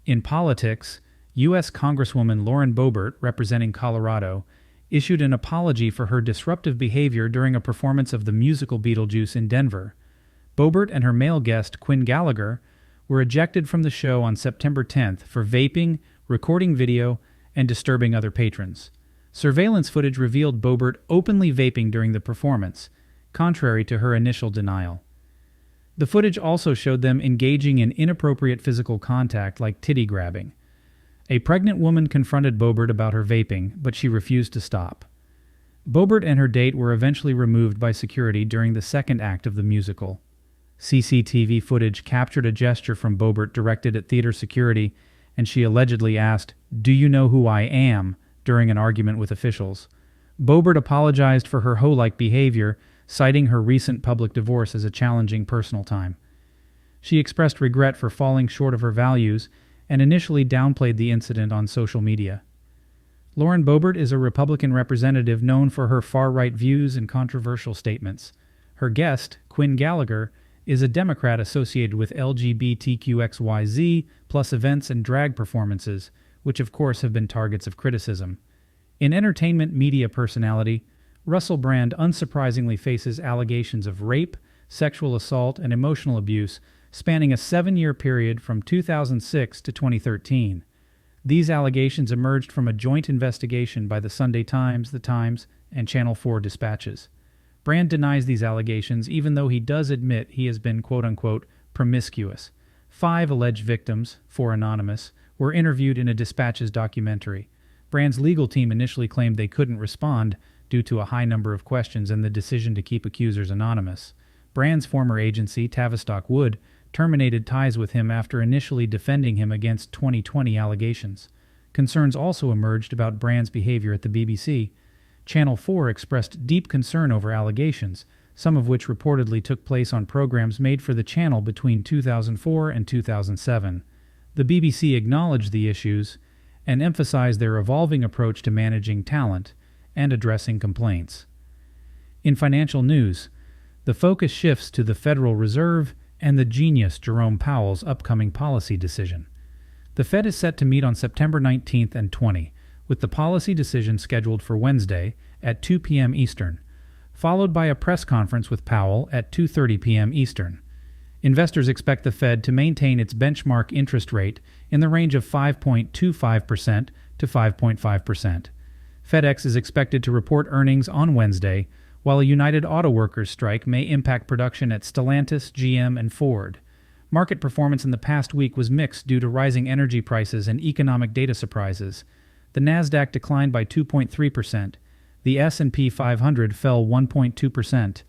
In politics, U.S. Congresswoman Lauren Boebert, representing Colorado, issued an apology for her disruptive behavior during a performance of the musical Beetlejuice in Denver. Boebert and her male guest, Quinn Gallagher, were ejected from the show on September 10th for vaping, recording video, and disturbing other patrons. Surveillance footage revealed Boebert openly vaping during the performance, contrary to her initial denial. The footage also showed them engaging in inappropriate physical contact like titty grabbing. A pregnant woman confronted Boebert about her vaping, but she refused to stop. Boebert and her date were eventually removed by security during the second act of the musical. CCTV footage captured a gesture from Boebert directed at theater security, and she allegedly asked, "Do you know who I am?" during an argument with officials. Boebert apologized for her hoe-like behavior, citing her recent public divorce as a challenging personal time. She expressed regret for falling short of her values and initially downplayed the incident on social media. Lauren Boebert is a Republican representative known for her far-right views and controversial statements. Her guest, Quinn Gallagher, is a Democrat associated with LGBTQXYZ plus events and drag performances, which of course have been targets of criticism. In entertainment media personality, Russell Brand unsurprisingly faces allegations of rape, sexual assault, and emotional abuse spanning a 7-year period from 2006 to 2013. These allegations emerged from a joint investigation by the Sunday Times, The Times, and Channel 4 Dispatches. Brand denies these allegations, even though he does admit he has been quote-unquote promiscuous. 5 alleged victims, 4 anonymous, were interviewed in a Dispatches documentary. Brand's legal team initially claimed they couldn't respond due to a high number of questions and the decision to keep accusers anonymous. Brand's former agency, Tavistock Wood, terminated ties with him after initially defending him against 2020 allegations. Concerns also emerged about Brand's behavior at the BBC. Channel 4 expressed deep concern over allegations, some of which reportedly took place on programs made for the channel between 2004 and 2007. The BBC acknowledged the issues and emphasized their evolving approach to managing talent and addressing complaints. In financial news, the focus shifts to the Federal Reserve and the genius Jerome Powell's upcoming policy decision. The Fed is set to meet on September 19th and 20, with the policy decision scheduled for Wednesday at 2 p.m. Eastern, followed by a press conference with Powell at 2:30 p.m. Eastern. Investors expect the Fed to maintain its benchmark interest rate in the range of 5.25% to 5.5%. FedEx is expected to report earnings on Wednesday, while a United Auto Workers strike may impact production at Stellantis, GM, and Ford. Market performance in the past week was mixed due to rising energy prices and economic data surprises. The Nasdaq declined by 2.3%, the S&P 500 fell 1.2%,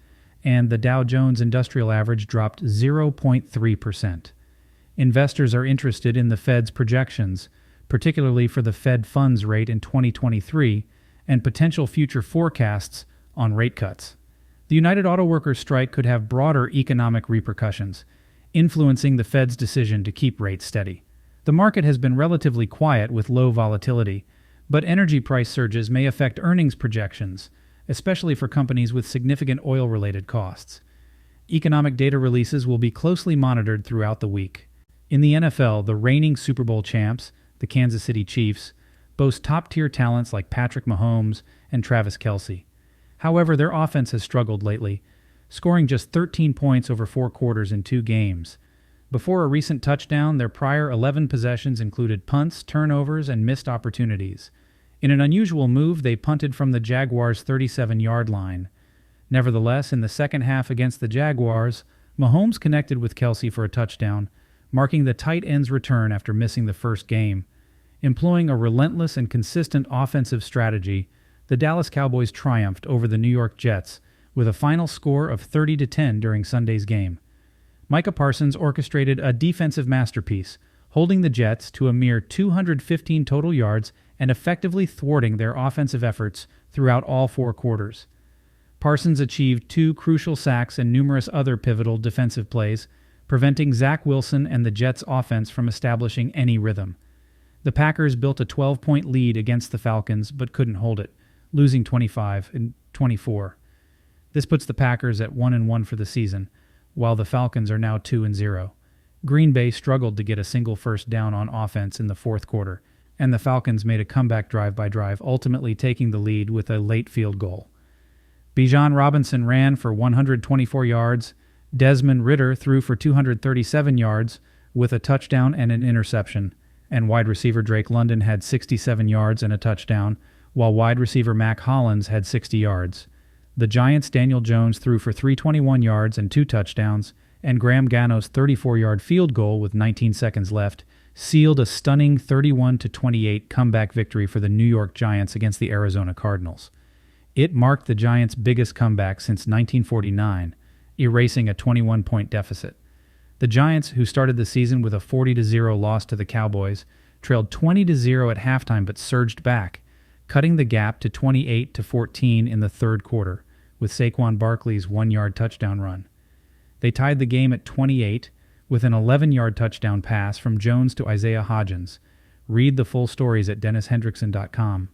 and the Dow Jones Industrial Average dropped 0.3%. Investors are interested in the Fed's projections, particularly for the Fed funds rate in 2023, and potential future forecasts on rate cuts. The United Auto Workers strike could have broader economic repercussions, influencing the Fed's decision to keep rates steady. The market has been relatively quiet with low volatility, but energy price surges may affect earnings projections, especially for companies with significant oil-related costs. Economic data releases will be closely monitored throughout the week. In the NFL, the reigning Super Bowl champs, the Kansas City Chiefs, boast top-tier talents like Patrick Mahomes and Travis Kelce. However, their offense has struggled lately, scoring just 13 points over 4 quarters in 2 games. Before a recent touchdown, their prior 11 possessions included punts, turnovers, and missed opportunities. In an unusual move, they punted from the Jaguars' 37-yard line. Nevertheless, in the second half against the Jaguars, Mahomes connected with Kelce for a touchdown, marking the tight end's return after missing the first game. Employing a relentless and consistent offensive strategy, the Dallas Cowboys triumphed over the New York Jets with a final score of 30-10 during Sunday's game. Micah Parsons orchestrated a defensive masterpiece, holding the Jets to a mere 215 total yards and effectively thwarting their offensive efforts throughout all 4 quarters. Parsons achieved 2 crucial sacks and numerous other pivotal defensive plays, preventing Zach Wilson and the Jets' offense from establishing any rhythm. The Packers built a 12-point lead against the Falcons but couldn't hold it, losing 25-24. This puts the Packers at 1-1 for the season, while the Falcons are now 2-0. Green Bay struggled to get a single first down on offense in the fourth quarter, and the Falcons made a comeback drive by drive, ultimately taking the lead with a late field goal. Bijan Robinson ran for 124 yards. Desmond Ridder threw for 237 yards with a touchdown and an interception, and wide receiver Drake London had 67 yards and a touchdown, while wide receiver Mac Hollins had 60 yards. The Giants' Daniel Jones threw for 321 yards and 2 touchdowns, and Graham Gano's 34-yard field goal with 19 seconds left sealed a stunning 31-28 comeback victory for the New York Giants against the Arizona Cardinals. It marked the Giants' biggest comeback since 1949, erasing a 21-point deficit. The Giants, who started the season with a 40-0 loss to the Cowboys, trailed 20-0 at halftime but surged back, cutting the gap to 28-14 in the third quarter, with Saquon Barkley's 1-yard touchdown run. They tied the game at 28 with an 11-yard touchdown pass from Jones to Isaiah Hodgins. Read the full stories at DennisHendrickson.com.